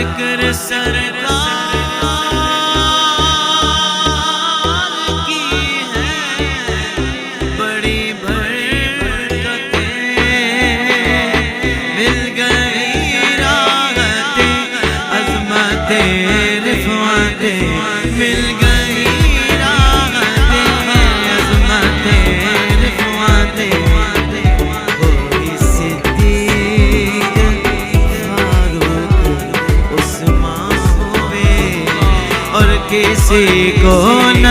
जिक्र सरकार की है बड़ी बरकतें, मिल गई राहतें अज़मतें रिफ़ातें, मिल गई राहतें अज़मतें रिफ़ातें। कोई सिद्दीक़ फारूक उस्मान हुए और किसी को न